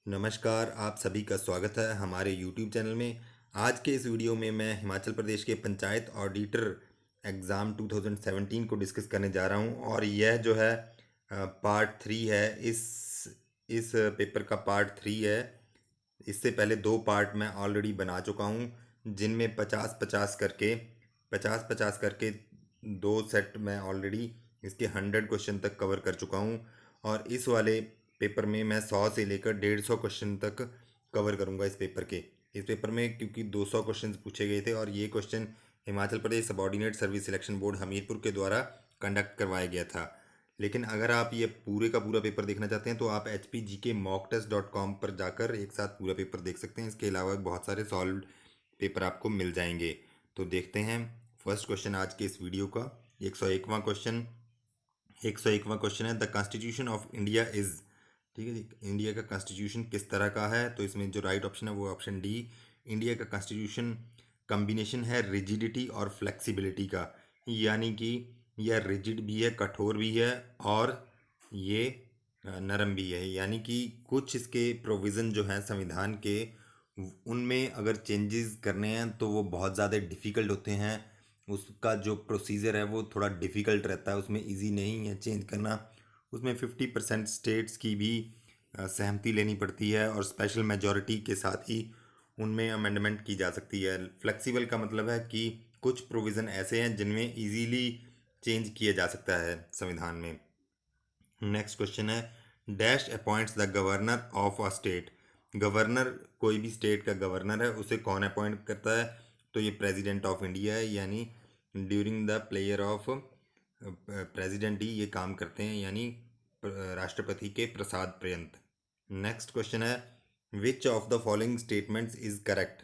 नमस्कार, आप सभी का स्वागत है हमारे यूट्यूब चैनल में। आज के इस वीडियो में मैं हिमाचल प्रदेश के पंचायत ऑडिटर एग्ज़ाम 2017 को डिस्कस करने जा रहा हूं और यह जो है पार्ट 3 है। इस पेपर का पार्ट 3 है। इससे पहले दो पार्ट मैं ऑलरेडी बना चुका हूं, जिनमें 50-50 करके दो सेट मैं ऑलरेडी इसके 100 क्वेश्चन तक कवर कर चुका हूं। और इस वाले पेपर में मैं 100 से लेकर 150 क्वेश्चन तक कवर करूंगा इस पेपर में, क्योंकि 200 क्वेश्चन पूछे गए थे और ये question Himachal Pradesh subordinate service selection board Hamirpur के द्वारा कंडक्ट करवाया गया था। लेकिन अगर आप ये पूरे का पूरा पेपर देखना चाहते हैं तो आप hpgkmocktest.com पर जाकर एक साथ पूरा पेपर देख सकते हैं। इसके अलावा बहुत सारे सॉल्व्ड पेपर आपको मिल जाएंगे। तो देखते हैं फर्स्ट क्वेश्चन आज के इस वीडियो का। 101वां क्वेश्चन 101वां क्वेश्चन है, the constitution of India is. ठीक है जी, इंडिया का कॉन्स्टिट्यूशन किस तरह का है? तो इसमें जो राइट ऑप्शन है वो ऑप्शन डी। इंडिया का कॉन्स्टिट्यूशन कम्बिनेशन है रिजिडिटी और फ्लेक्सिबिलिटी का, यानी कि यह रिजिड भी है, कठोर भी है, और ये नरम भी है। यानी कि कुछ इसके प्रोविज़न जो हैं संविधान के, उनमें अगर चेंजेस करने हैं तो वो बहुत ज़्यादा डिफ़िकल्ट होते हैं। उसका जो प्रोसीजर है वो थोड़ा डिफ़िकल्ट रहता है, उसमें इजी नहीं है चेंज करना। उसमें 50% स्टेट्स की भी सहमति लेनी पड़ती है और स्पेशल मेजॉरिटी के साथ ही उनमें अमेंडमेंट की जा सकती है। फ्लेक्सिबल का मतलब है कि कुछ प्रोविज़न ऐसे हैं जिनमें इजीली चेंज किया जा सकता है संविधान में। नेक्स्ट क्वेश्चन है, dash appoints the governor of a state. Governor, कोई भी स्टेट का गवर्नर है उसे कौन अपॉइंट करता है? तो ये प्रेसिडेंट ऑफ इंडिया है, यानी during the player of president ही ये काम करते हैं, यानी राष्ट्रपति के प्रसाद पर्यंत। नेक्स्ट क्वेश्चन है, which of the following statements is correct.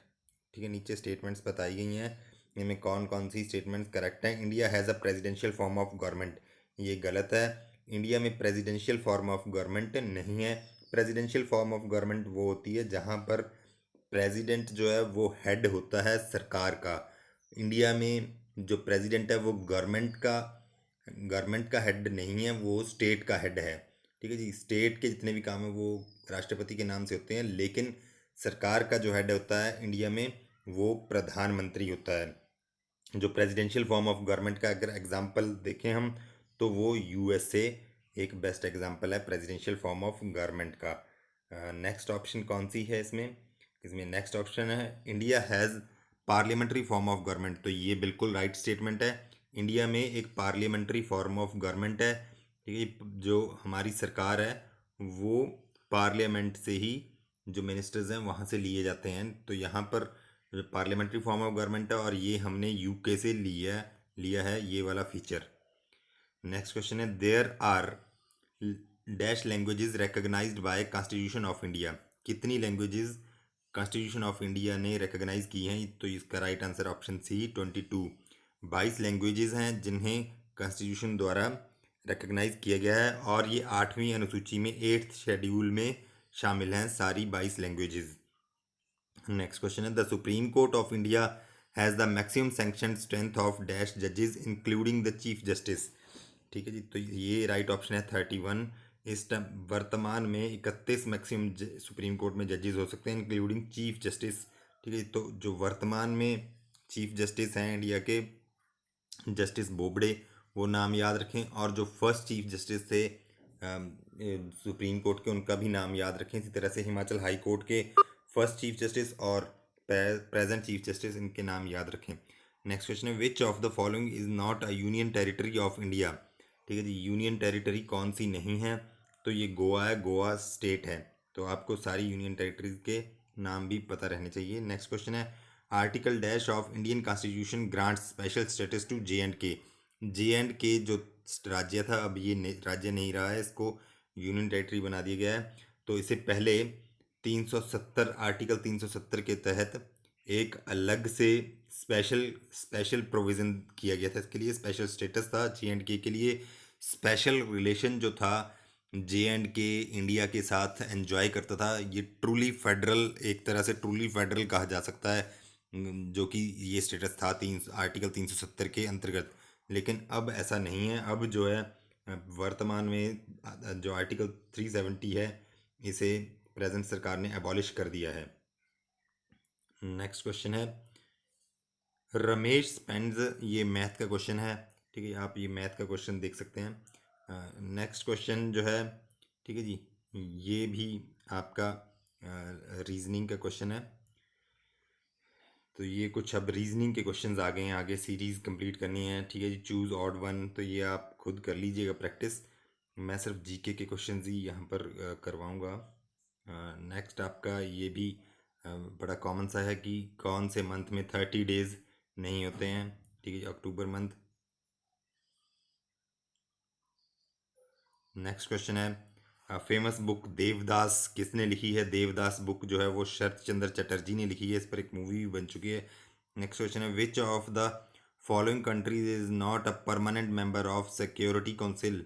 ठीक है, नीचे स्टेटमेंट्स बताई गई हैं, इनमें कौन कौन सी स्टेटमेंट्स करेक्ट हैं। India has a presidential form of government, ये गलत है। इंडिया में प्रेसिडेंशियल फॉर्म ऑफ गवर्नमेंट नहीं है। प्रेसिडेंशियल फॉर्म ऑफ गवर्नमेंट वो होती है जहाँ पर प्रेसिडेंट जो है वो हेड होता है सरकार का। इंडिया में जो प्रेसिडेंट है वो गवर्नमेंट का हेड नहीं है, वो स्टेट का हेड है। ठीक है जी, स्टेट के जितने भी काम है वो राष्ट्रपति के नाम से होते हैं, लेकिन सरकार का जो हेड होता है इंडिया में वो प्रधानमंत्री होता है। जो प्रेसिडेंशियल फॉर्म ऑफ गवर्नमेंट का अगर एग्जांपल देखें हम, तो वो यूएसए एक बेस्ट एग्जांपल है प्रेसिडेंशियल फॉर्म ऑफ गवर्नमेंट का। नेक्स्ट ऑप्शन कौन सी है इसमें? इसमें नेक्स्ट ऑप्शन है, India has parliamentary form of government. तो ये बिल्कुल राइट स्टेटमेंट है। इंडिया में एक पार्लियामेंट्री फॉर्म ऑफ गवर्नमेंट है। ठीक है, जो हमारी सरकार है वो पार्लियामेंट से ही, जो मिनिस्टर्स हैं वहाँ से लिए जाते हैं। तो यहाँ पर पार्लियामेंट्री फॉर्म ऑफ गवर्नमेंट है और ये हमने यूके से लिया है ये वाला फीचर। नेक्स्ट क्वेश्चन है, there are dash languages recognised by constitution of India. कितनी लैंग्वेजेस कॉन्स्टिट्यूशन ऑफ इंडिया ने रिकग्नाइज की हैं? तो इसका right answer option C 22। 22 languages हैं जिन्हें कॉन्स्टिट्यूशन द्वारा रिकग्नाइज किया गया है और ये 8वीं अनुसूची में 8th शेड्यूल में शामिल हैं सारी 22 लैंग्वेजेस। नेक्स्ट क्वेश्चन है, the supreme court of India has the maximum sanction strength of dash जजेस इंक्लूडिंग द चीफ जस्टिस। ठीक है जी, तो ये राइट ऑप्शन है 31। इस टाइम वर्तमान में 31 मैक्सिमम सुप्रीम कोर्ट में जजेस हो सकते हैं इंक्लूडिंग चीफ जस्टिस। ठीक है, तो जो वर्तमान में चीफ जस्टिस हैं इंडिया के, जस्टिस बोबडे, वो नाम याद रखें। और जो फर्स्ट चीफ जस्टिस थे सुप्रीम कोर्ट के, उनका भी नाम याद रखें। इसी तरह से हिमाचल हाई कोर्ट के फर्स्ट चीफ जस्टिस और प्रेजेंट चीफ जस्टिस, इनके नाम याद रखें। नेक्स्ट क्वेश्चन है, which of the following is not a union territory of India. ठीक है जी, यूनियन टेरिटरी कौन सी नहीं है? तो ये गोवा है, गोवा स्टेट है। तो आपको सारी यूनियन टेरिटरीज के नाम भी पता रहने चाहिए। नेक्स्ट क्वेश्चन है, article dash of Indian constitution grant special status to J and K जो राज्य था, अब ये राज्य नहीं रहा है, इसको यूनियन टेरिटरी बना दिया गया है। तो इससे पहले 370 आर्टिकल 370 के तहत एक अलग से स्पेशल प्रोविज़न किया गया था। इसके लिए स्पेशल स्टेटस था जे एंड के लिए। स्पेशल रिलेशन जो था जे एंड के इंडिया के साथ एंजॉय करता था। ये ट्रूली फेडरल, एक तरह से ट्रूली फेडरल कहा जा सकता है, जो कि ये स्टेटस था आर्टिकल 370 के अंतर्गत। लेकिन अब ऐसा नहीं है। अब जो है वर्तमान में जो आर्टिकल 370 है, इसे प्रेजेंट सरकार ने एबॉलिश कर दिया है। नेक्स्ट क्वेश्चन है रमेश स्पेंड्स, ये मैथ का क्वेश्चन है, ठीक है, आप ये मैथ का क्वेश्चन देख सकते हैं। नेक्स्ट क्वेश्चन जो है, ठीक है जी, ये भी आपका रीजनिंग का क्वेश्चन है। तो ये कुछ अब रीजनिंग के क्वेश्चंस आ गए हैं, आगे सीरीज़ कंप्लीट करनी है, ठीक है जी। चूज़ ऑड वन, तो ये आप खुद कर लीजिएगा प्रैक्टिस, मैं सिर्फ जीके के क्वेश्चंस ही यहाँ पर करवाऊँगा। नेक्स्ट आपका ये भी बड़ा कॉमन सा है कि कौन से मंथ में 30 डेज़ नहीं होते हैं, ठीक है जी, अक्टूबर मंथ। नेक्स्ट क्वेश्चन है फेमस बुक देवदास किसने लिखी है? देवदास बुक जो है वो शरत चंद्र चटर्जी ने लिखी है, इस पर एक मूवी भी बन चुकी है। नेक्स्ट क्वेश्चन है which of the following countries is not a permanent member of security council,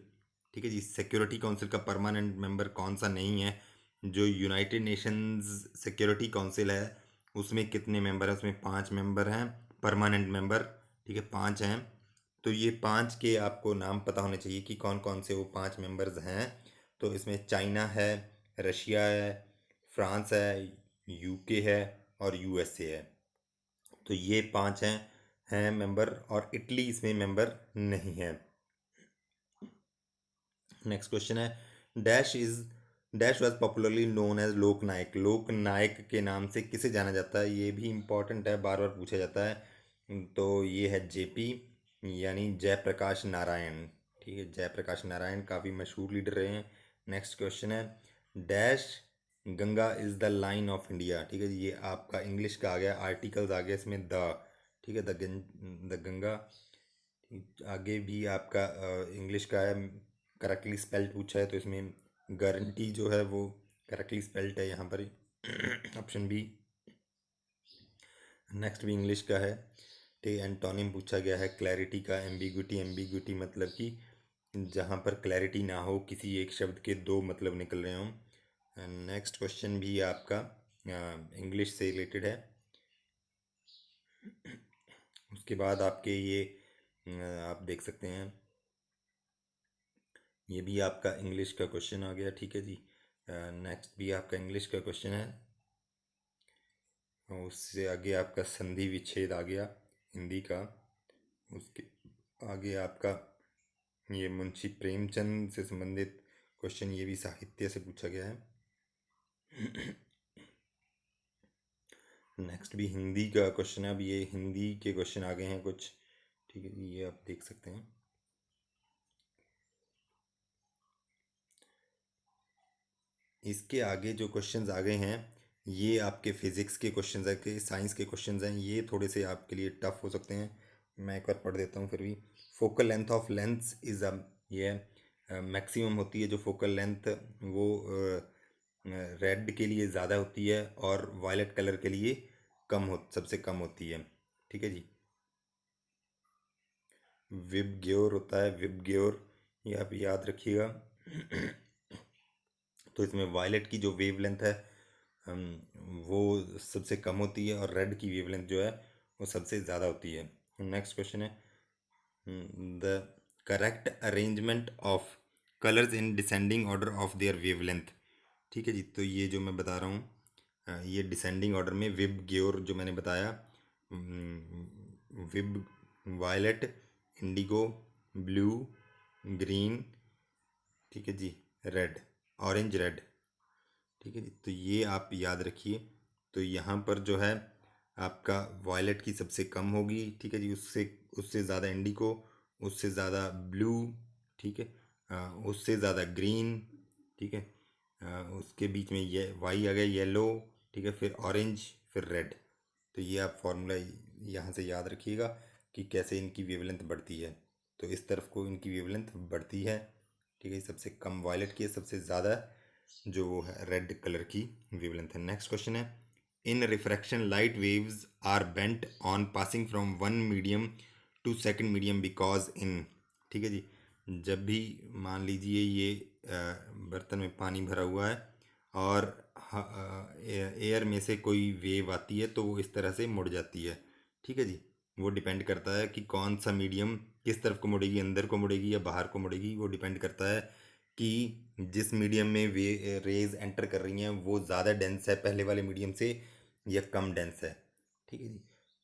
ठीक है जी। सिक्योरिटी काउंसिल का परमानेंट मेंबर कौन सा नहीं है? जो यूनाइटेड नेशंस सिक्योरिटी काउंसिल है उसमें कितने मेंबर हैं? उसमें 5 मेंबर हैं परमानेंट मेंबर, ठीक है, 5 हैं। तो ये 5 के आपको नाम पता होने चाहिए कि कौन कौन से वो 5 मेंबर्स हैं। तो इसमें चाइना है, रशिया है, फ्रांस है, यूके है और यूएसए है। तो ये 5 हैं मेंबर, और इटली इसमें मेंबर नहीं है। नेक्स्ट क्वेश्चन है dash was popularly known as Loknayak, Loknayak के नाम से किसे जाना जाता है? ये भी इम्पोर्टेंट है, बार बार पूछा जाता है। तो ये है जेपी, यानी जयप्रकाश नारायण, ठीक है, जयप्रकाश नारायण काफ़ी मशहूर लीडर रहे हैं। नेक्स्ट क्वेश्चन है dash Ganga is the line of India, ठीक है, ये आपका इंग्लिश का आ गया, आर्टिकल्स आ गया इसमें द, ठीक है, द गंगा। आगे भी आपका इंग्लिश का है, करेक्टली स्पेल्ड पूछा है, तो इसमें गारंटी जो है वो करेक्टली स्पेल्ड है यहाँ पर ऑप्शन बी। नेक्स्ट भी इंग्लिश का है, ठीक है। एंटोनिम पूछा गया है क्लैरिटी का, एम्बिग्विटी, एम्बिग्विटी मतलब कि जहाँ पर क्लैरिटी ना हो, किसी एक शब्द के 2 मतलब निकल रहे हों। नेक्स्ट क्वेश्चन भी आपका इंग्लिश से रिलेटेड है। उसके बाद आपके ये आप देख सकते हैं, ये भी आपका इंग्लिश का क्वेश्चन आ गया, ठीक है जी। नेक्स्ट भी आपका इंग्लिश का क्वेश्चन है, उससे आगे आपका संधि विच्छेद आ गया हिंदी का। उसके आगे आपका ये मुंशी प्रेमचंद से संबंधित क्वेश्चन, ये भी साहित्य से पूछा गया है। नेक्स्ट भी हिंदी का क्वेश्चन है, अब ये हिंदी के क्वेश्चन आ गए हैं कुछ, ठीक है जी, ये आप देख सकते हैं। इसके आगे जो क्वेश्चंस आ गए हैं ये आपके फिज़िक्स के क्वेश्चंस है, के साइंस के क्वेश्चंस हैं, ये थोड़े से आपके लिए टफ हो सकते हैं। मैं एक बार पढ़ देता हूँ फिर भी। Focal length of lens is a, ये मैक्सिमम होती है जो फोकल लेंथ, वो रेड के लिए ज़्यादा होती है और वायलेट कलर के लिए सबसे कम होती है, ठीक है जी। विबग्योर होता है, विबग्योर, ये आप याद रखिएगा। तो इसमें वायलेट की जो वेवलेंथ है वो सबसे कम होती है और रेड की वेवलेंथ जो है वो सबसे ज़्यादा होती है। नेक्स्ट क्वेश्चन है the correct arrangement of colours in descending order of their wavelength, ठीक है जी। तो ये जो मैं बता रहा हूँ ये डिसेंडिंग ऑर्डर में विब ग्योर जो मैंने बताया, विब वायलेट, इंडिगो, ब्लू, ग्रीन, ठीक है जी, रेड, ऑरेंज रेड, ठीक है जी। तो ये आप याद रखिए। तो यहाँ पर जो है आपका वॉयलेट की सबसे कम होगी, ठीक है जी, उससे उससे ज़्यादा इंडिको, उससे ज़्यादा ब्लू, ठीक है, उससे ज़्यादा ग्रीन, ठीक है, उसके बीच में ये वाई आ गया येलो, ठीक है, फिर ऑरेंज, फिर रेड। तो ये आप फॉर्मूला यहाँ से याद रखिएगा कि कैसे इनकी वेवलेंथ बढ़ती है। तो इस तरफ को इनकी वेवलेंथ बढ़ती है, ठीक है, सबसे कम वायलेट की है, सबसे ज़्यादा जो वो है रेड कलर की वेवलेंथ है। नेक्स्ट क्वेश्चन है in refraction light waves are bent on passing from one medium to second medium because in, ठीक है जी। जब भी मान लीजिए ये बर्तन में पानी भरा हुआ है और एयर में से कोई वेव आती है तो वो इस तरह से मुड़ जाती है, ठीक है जी। वो डिपेंड करता है कि कौन सा मीडियम किस तरफ को मुड़ेगी, अंदर को मुड़ेगी या बाहर को मुड़ेगी, वो डिपेंड करता है कि जिस मीडियम में वे रेज एंटर कर रही हैं वो ज़्यादा डेंस है पहले वाले मीडियम से या कम डेंस है। ठीक है जी।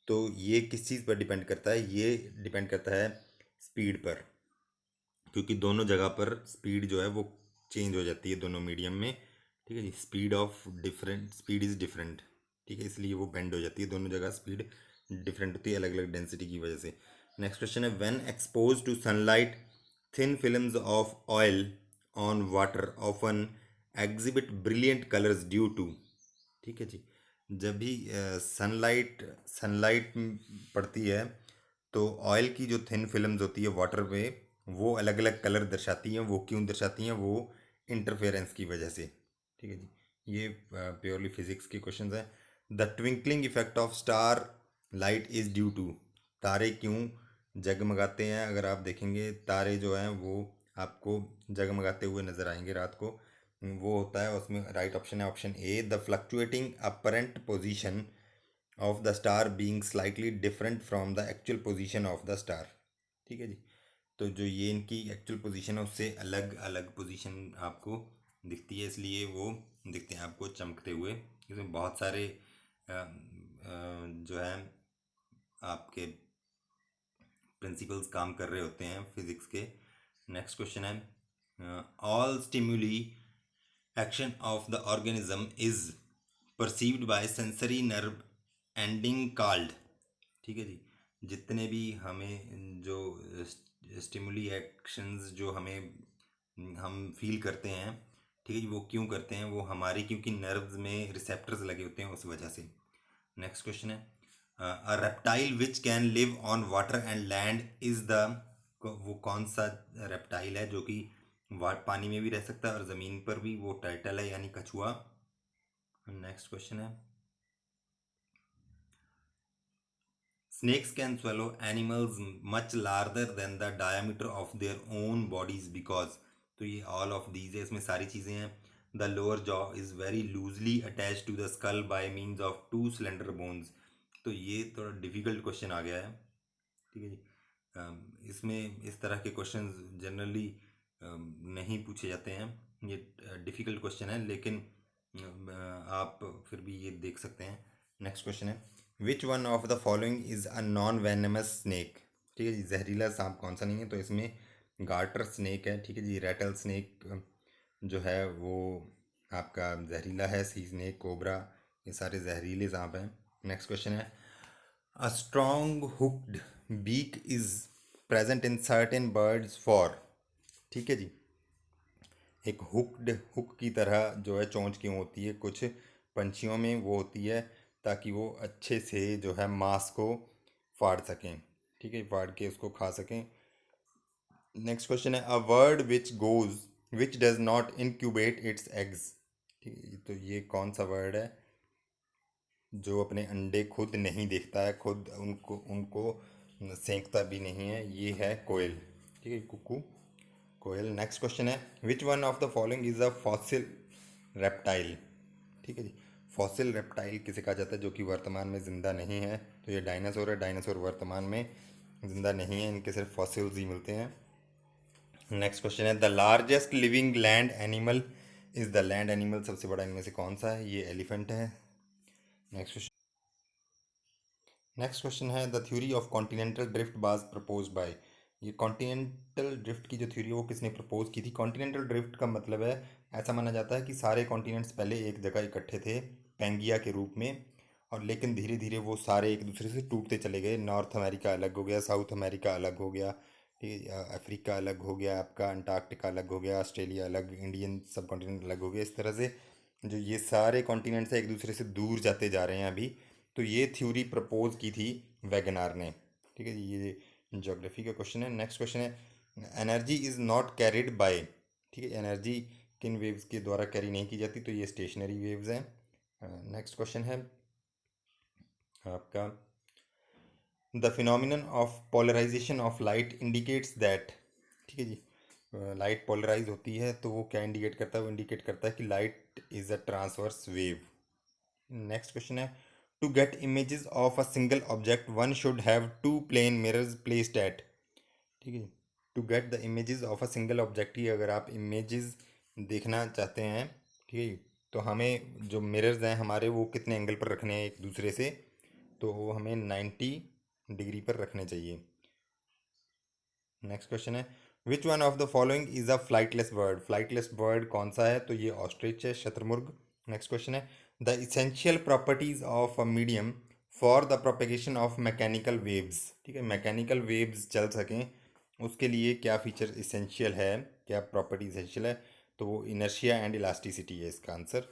तो ये किस चीज़ पर डिपेंड करता है? ये डिपेंड करता है स्पीड पर, क्योंकि दोनों जगह पर स्पीड जो है वो चेंज हो जाती है दोनों मीडियम में। ठीक है जी। Speed is different. ठीक है, इसलिए वो बेंड हो जाती है दोनों जगह, स्पीड डिफरेंट होती है अलग अलग डेंसिटी की वजह से। नेक्स्ट क्वेश्चन है, when expose to sunlight thin films of oil on water often exhibit brilliant colours due to. ठीक है जी। जब भी सनलाइट सनलाइट पड़ती है तो ऑयल की जो थिन फिल्म्स होती है वाटर पे, वो अलग अलग कलर दर्शाती हैं। वो क्यों दर्शाती हैं? वो इंटरफेरेंस की वजह से। ठीक है जी। ये प्योरली फिजिक्स के क्वेश्चंस हैं। The twinkling effect of star light is due to. तारे क्यों जगमगाते हैं? अगर आप देखेंगे तारे जो हैं वो आपको जगमगाते हुए नज़र आएंगे रात को। वो होता है, उसमें राइट ऑप्शन है option A, the fluctuating apparent position of the star being slightly different from the actual position of the star. ठीक है जी। तो जो ये इनकी एक्चुअल पोजीशन है उससे अलग अलग पोजीशन आपको दिखती है, इसलिए वो दिखते हैं आपको चमकते हुए। इसमें बहुत सारे जो है आपके प्रिंसिपल्स काम कर रहे होते हैं फिजिक्स के। नेक्स्ट क्वेश्चन है, all stimuli action of the organism is perceived bye sensory nerve ending called. ठीक है जी। जितने भी हमें जो स्टिमुली एक्शंस जो हमें हम फील करते हैं, ठीक है जी, वो क्यों करते हैं? वो हमारी क्योंकि नर्व्स में रिसेप्टर्स लगे होते हैं उस वजह से। नेक्स्ट क्वेश्चन है, अ reptile which can live on water and land is the, वो कौन सा रेप्टाइल है जो कि पानी में भी रह सकता है और ज़मीन पर भी? वो टर्टल है यानी कछुआ। नेक्स्ट क्वेश्चन है, snakes can swallow animals much larger than the diameter of their own bodies because, तो ये all of these है, इसमें सारी चीज़ें हैं। The lower jaw is very loosely attached to the skull by means of two slender bones। तो ये थोड़ा डिफिकल्ट क्वेश्चन आ गया है। ठीक है जी। इसमें इस तरह के क्वेश्चन जनरली नहीं पूछे जाते हैं। ये डिफ़िकल्ट क्वेश्चन है, लेकिन आप फिर भी ये देख सकते हैं। नेक्स्ट क्वेश्चन है, which one of the following is a non venomous snake. ठीक है जी। जहरीला सांप कौन सा नहीं है? तो इसमें गार्टर स्नेक है। ठीक है जी। रेटल स्नेक जो है वो आपका जहरीला है। सी स्नेक, कोबरा, ये सारे जहरीले सांप हैं। नेक्स्ट क्वेश्चन है, a strong hooked beak is present in certain birds for। ठीक है जी। एक हुक की तरह जो है चोंच क्यों होती है कुछ पंछियों में? वो होती है ताकि वो अच्छे से जो है मांस को फाड़ सकें। ठीक है, फाड़ के उसको खा सकें। नेक्स्ट क्वेश्चन है, a word which goes which does not incubate it's eggs. ठीक है, तो ये कौन सा वर्ड है जो अपने अंडे खुद नहीं देखता है, खुद उनको उनको सेंकता भी नहीं है? ये है कोयल। ठीक है, कुकू, कोयल। नेक्स्ट क्वेश्चन है, which one of the following is a fossil reptile. ठीक है जी। फॉसिल रेप्टाइल किसे कहा जाता है जो कि वर्तमान में ज़िंदा नहीं है? तो ये डायनासोर है। डायनासोर वर्तमान में ज़िंदा नहीं है, इनके सिर्फ फॉसिल्स ही मिलते हैं। नेक्स्ट क्वेश्चन है, the largest living land animal is the land animal सबसे बड़ा इनमें से कौन सा है? ये एलिफेंट है। नेक्स्ट क्वेश्चन है, the theory of continental drift was propose by. ये कॉन्टिनेंटल ड्रिफ्ट की जो थ्योरी है वो किसने प्रपोज की थी? कॉन्टिनेंटल ड्रिफ्ट का मतलब है, ऐसा माना जाता है कि सारे कॉन्टिनेंट्स पहले एक जगह इकट्ठे थे पैंगिया के रूप में, और लेकिन धीरे धीरे वो सारे एक दूसरे से टूटते चले गए। नॉर्थ अमेरिका अलग हो गया, साउथ अमेरिका अलग हो गया, ठीक है, अफ्रीका अलग हो गया, आपका अंटार्कटिका अलग हो गया, ऑस्ट्रेलिया अलग, इंडियन सब कॉन्टिनेंट अलग हो गया। इस तरह से जो ये सारे कॉन्टिनेंट्स हैं एक दूसरे से दूर जाते जा रहे हैं अभी। तो ये थ्योरी प्रपोज की थी वैगनार ने। ठीक है जी। ये ज्योग्राफी का क्वेश्चन है। नेक्स्ट क्वेश्चन है, energy is not carried by. ठीक है, एनर्जी किन वेव्स के द्वारा कैरी नहीं की जाती? तो ये स्टेशनरी वेव्स हैं। नेक्स्ट क्वेश्चन है आपका, the phenomenon of polarisation of light indicates that. ठीक है जी। लाइट पोलराइज होती है तो वो क्या इंडिकेट करता है? वो इंडिकेट करता है कि light is a transverse wave. Next question है, to get images of a single object one should have two plane mirrors placed at. ठीक है, to get the images of a single object, अगर आप images देखना चाहते हैं, ठीक है, तो हमें जो मिरर्स हैं हमारे वो कितने एंगल पर रखने हैं एक दूसरे से, तो वो हमें 90 डिग्री पर रखने चाहिए। नेक्स्ट क्वेश्चन है, which one of the following is a flightless bird, flightless bird कौन सा है, तो ये ऑस्ट्रिच है, शतुरमुर्ग। नेक्स्ट क्वेश्चन है, the essential properties of a medium for the propagation of mechanical waves, ठीक है, मैकेनिकल वेव्स चल सकें उसके लिए क्या फीचर इसेंशियल है, क्या प्रॉपर्टी इसेंशियल है, तो वो इनर्शिया एंड इलास्टिसिटी है इसका आंसर।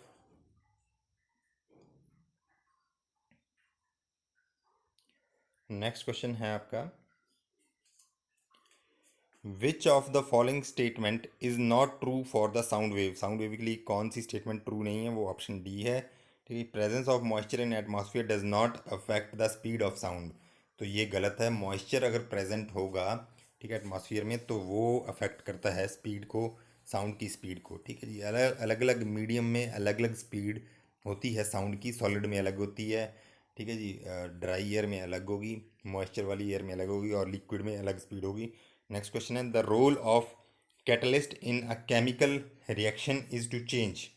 नेक्स्ट क्वेश्चन है आपका, which of the following statement is not true for the sound wave, sound wave के लिए कौन सी स्टेटमेंट ट्रू नहीं है, वो ऑप्शन डी है, ठीक है, presence of moisture in atmosphere does not affect the speed of sound, तो ये गलत है, मॉइस्चर अगर प्रेजेंट होगा, ठीक है, एटमॉस्फेयर में, तो वो अफेक्ट करता है स्पीड को, साउंड की स्पीड को, ठीक है जी, अलग अलग अलग मीडियम में अलग अलग स्पीड होती है साउंड की, सॉलिड में अलग होती है, ठीक है जी, ड्राई एयर में अलग होगी, मॉइस्चर वाली एयर में अलग होगी, और लिक्विड में अलग स्पीड होगी। नेक्स्ट क्वेश्चन है, the role of catalyst in a chemical reaction is to change,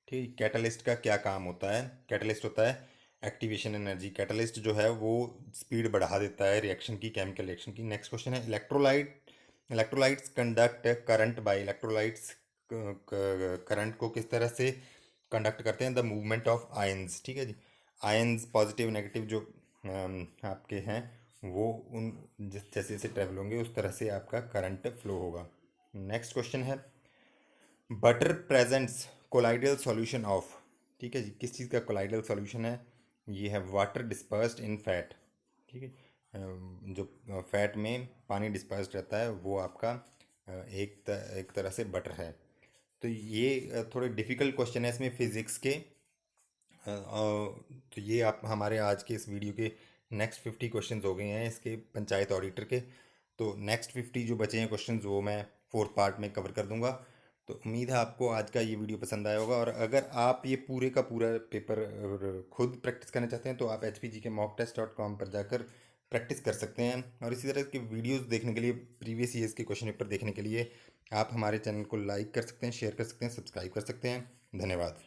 ठीक है, कैटलिस्ट का क्या काम होता है, कैटलिस्ट होता है एक्टिवेशन एनर्जी, कैटलिस्ट जो है वो स्पीड बढ़ा देता है रिएक्शन की, केमिकल रिएक्शन की। नेक्स्ट क्वेश्चन है, electrolytes conduct current by, electrolytes current को किस तरह से कंडक्ट करते हैं, द मूवमेंट ऑफ आयंस, ठीक है जी, आयंस पॉजिटिव नेगेटिव जो आपके हैं वो उन जिस जैसे जैसे ट्रेवल होंगे उस तरह से आपका करंट फ्लो होगा। नेक्स्ट क्वेश्चन है, butter presents colloidal solution of, ठीक है जी, किस चीज़ का कोलाइडल सॉल्यूशन है, ये है वाटर डिस्पर्स्ड इन फैट, ठीक है, जो फैट में पानी डिस्पर्स्ड रहता है वो आपका एक तरह से बटर है। तो ये थोड़े डिफ़िकल्ट क्वेश्चन है इसमें फिज़िक्स के, तो ये आप हमारे आज के इस वीडियो के नेक्स्ट 50 क्वेश्चंस हो गए हैं इसके पंचायत ऑडिटर के, तो नेक्स्ट 50 जो बचे हैं क्वेश्चंस वो मैं फोर्थ पार्ट में कवर कर दूंगा। तो उम्मीद है आपको आज का ये वीडियो पसंद आया होगा, और अगर आप ये पूरे का पूरा पेपर खुद प्रैक्टिस करना चाहते हैं तो आप hpgkmocktest.com पर जाकर प्रैक्टिस कर सकते हैं, और इसी तरह के वीडियोस देखने के लिए, प्रीवियस ईयर्स के क्वेश्चन पेपर देखने के लिए आप हमारे चैनल को लाइक कर सकते हैं, शेयर कर सकते हैं, सब्सक्राइब कर सकते हैं। धन्यवाद।